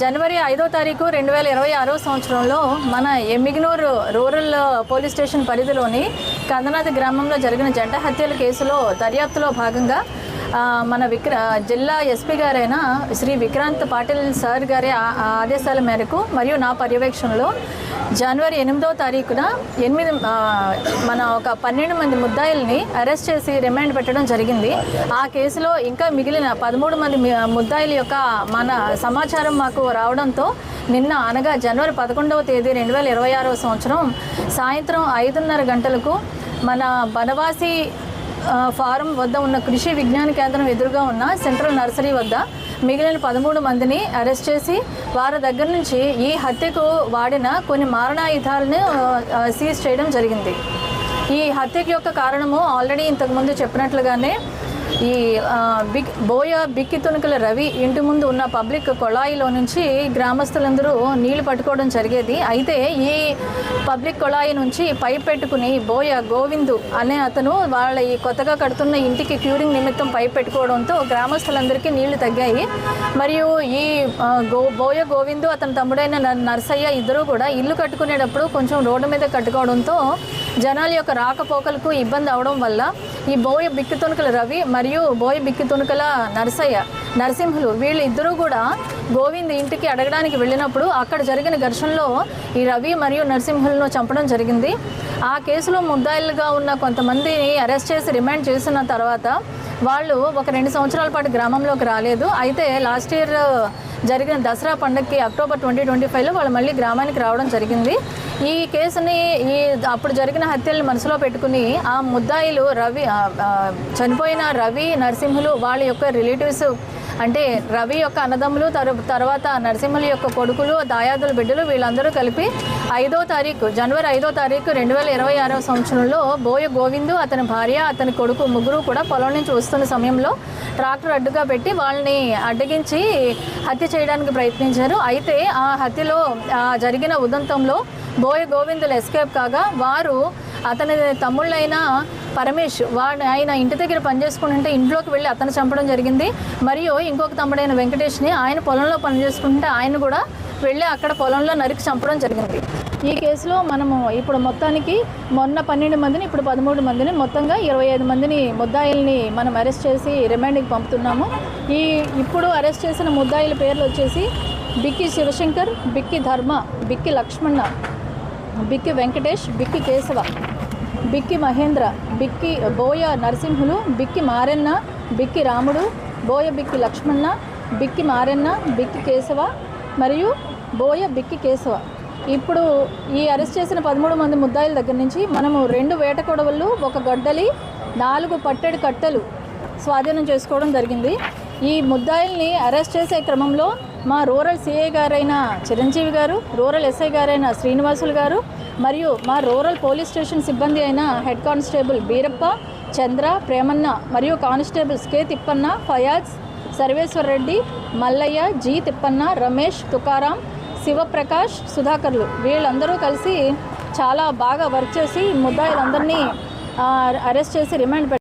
జనవరి 5వ తారీఖు 2026 సంవత్సరంలో మన ఎమ్మిగనూరు రూరల్ పోలీస్ స్టేషన్ పరిధిలోని కందనాది గ్రామంలో జరిగిన జంట హత్యల కేసులో దర్యాప్తులో భాగంగా మన జిల్లా ఎస్పీ గారైన శ్రీ విక్రాంత్ పాటిల్ సార్ గారి ఆదేశాల మేరకు మరియు నా పర్యవేక్షణలో జనవరి 8వ తారీఖున మన ఒక 12 మంది ముద్దాయిల్ని అరెస్ట్ చేసి రిమాండ్ పెట్టడం జరిగింది. ఆ కేసులో ఇంకా మిగిలిన 13 మంది ముద్దాయిల యొక్క మన సమాచారం మాకు రావడంతో నిన్న అనగా జనవరి 11వ తేదీ 2026 సంవత్సరం సాయంత్రం 5:30 గంటలకు మన బనవాసి ఫారం వద్ద ఉన్న కృషి విజ్ఞాన కేంద్రం ఎదురుగా ఉన్న సెంట్రల్ నర్సరీ వద్ద మిగిలిన 13 మందిని అరెస్ట్ చేసి వారి దగ్గర నుంచి ఈ హత్యకు వాడిన కొన్ని మారణాయుధాలను సీజ్ చేయడం జరిగింది. ఈ హత్యకి యొక్క కారణము ఆల్రెడీ ఇంతకుముందు చెప్పినట్లుగానే ఈ బిక్కి తుణుకుల రవి ఇంటి ముందు ఉన్న పబ్లిక్ కొళాయిలో నుంచి గ్రామస్తులందరూ నీళ్లు పట్టుకోవడం జరిగేది. అయితే ఈ పబ్లిక్ కొళాయి నుంచి పైప్ పెట్టుకుని బోయ గోవిందు అనే అతను వాళ్ళ ఈ కొత్తగా కడుతున్న ఇంటికి క్యూరింగ్ నిమిత్తం పైప్ పెట్టుకోవడంతో గ్రామస్తులందరికీ నీళ్లు తగ్గాయి. మరియు ఈ బోయ గోవిందు అతని తమ్ముడైన నర్సయ్య ఇద్దరు కూడా ఇల్లు కట్టుకునేటప్పుడు కొంచెం రోడ్డు మీద కట్టుకోవడంతో జనాల యొక్క రాకపోకలకు ఇబ్బంది అవడం వల్ల ఈ బోయ బిక్కి తుణుకుల రవి మరియు బోయ బిక్కి తుణుకుల నరసింహులు వీళ్ళిద్దరూ కూడా గోవింద్ ఇంటికి అడగడానికి వెళ్ళినప్పుడు అక్కడ జరిగిన ఘర్షణలో ఈ రవి మరియు నరసింహులను చంపడం జరిగింది. ఆ కేసులో ముద్దాయిలుగా ఉన్న కొంతమందిని అరెస్ట్ చేసి రిమాండ్ చేసిన తర్వాత వాళ్ళు ఒక 2 సంవత్సరాల పాటు గ్రామంలోకి రాలేదు. అయితే లాస్ట్ ఇయర్ జరిగిన దసరా పండుగకి అక్టోబర్ 2025లో వాళ్ళు మళ్ళీ గ్రామానికి రావడం జరిగింది. ఈ కేసుని అప్పుడు జరిగిన హత్యలను మనసులో పెట్టుకుని ఆ ముద్దాయిలు చనిపోయిన రవి నరసింహులు వాళ్ళ యొక్క రిలేటివ్స్ అంటే రవి యొక్క అన్నదమ్ములు తర్వాత నరసింహుల యొక్క కొడుకులు దాయాదుల బిడ్డలు వీళ్ళందరూ కలిపి జనవరి 5వ తారీఖు 2026 సంవత్సరంలో బోయ గోవిందు అతని భార్య అతని కొడుకు ముగ్గురు కూడా పొలం నుంచి వస్తున్న సమయంలో ట్రాక్టర్ అడ్డుగా పెట్టి వాళ్ళని అడ్డగించి హత్య చేయడానికి ప్రయత్నించారు. అయితే ఆ హత్యలో జరిగిన ఉదంతంలో బోయ గోవిందులు ఎస్కేప్ కాగా వారు అతని తమ్ముళ్ళైన పరమేష్ ఆయన ఇంటి దగ్గర పనిచేసుకుంటుంటే ఇంట్లోకి వెళ్ళి అతను చంపడం జరిగింది. మరియు ఇంకొక తమ్ముడైన వెంకటేష్ని ఆయన పొలంలో పనిచేసుకుంటే ఆయన కూడా వెళ్ళి అక్కడ పొలంలో నరికి చంపడం జరిగింది. ఈ కేసులో మనము ఇప్పుడు మొత్తానికి మొన్న 12 మందిని ఇప్పుడు 13 మందిని మొత్తంగా 25 మందిని ముద్దాయిల్ని మనం అరెస్ట్ చేసి రిమాండ్కి పంపుతున్నాము. ఇప్పుడు అరెస్ట్ చేసిన ముద్దాయిల పేర్లు వచ్చేసి బిక్కి శివశంకర్, బిక్కి ధర్మ, బిక్కి లక్ష్మణ, బిక్కి వెంకటేష్, బిక్కి కేశవ, బిక్కి మహేంద్ర, బిక్కి బోయ నరసింహులు, బిక్కి మారెన్న, బిక్కి రాముడు, బోయ బిక్కి లక్ష్మణ, బిక్కి మారెన్న, బిక్కి కేశవ మరియు బోయ బిక్కి కేశవ. ఇప్పుడు ఈ అరెస్ట్ చేసిన 13 మంది ముద్దాయిల దగ్గర నుంచి మనము 2 వేట కొడవళ్ళు, 1 గొడ్డలి, 4 పట్టెడు కట్టెలు స్వాధీనం చేసుకోవడం జరిగింది. ఈ ముద్దాయిల్ని అరెస్ట్ చేసే క్రమంలో మా రూరల్ సిఐ గారైన చిరంజీవి గారు, రూరల్ ఎస్ఐ గారైన శ్రీనివాసులు గారు మరియు మా రూరల్ పోలీస్ స్టేషన్ సిబ్బంది అయిన హెడ్ కానిస్టేబుల్ బీరప్ప, చంద్ర, ప్రేమన్న మరియు constables K Thippanna, Fayaz, Sarveshwar Reddy, Mallaiah, G Thippanna, Ramesh, Tukaram, Shivaprakash, సుధాకర్లు వీళ్ళందరూ కలిసి చాలా బాగా వర్క్ చేసి ముద్దాయిలందరినీ అరెస్ట్ చేసి రిమాండ్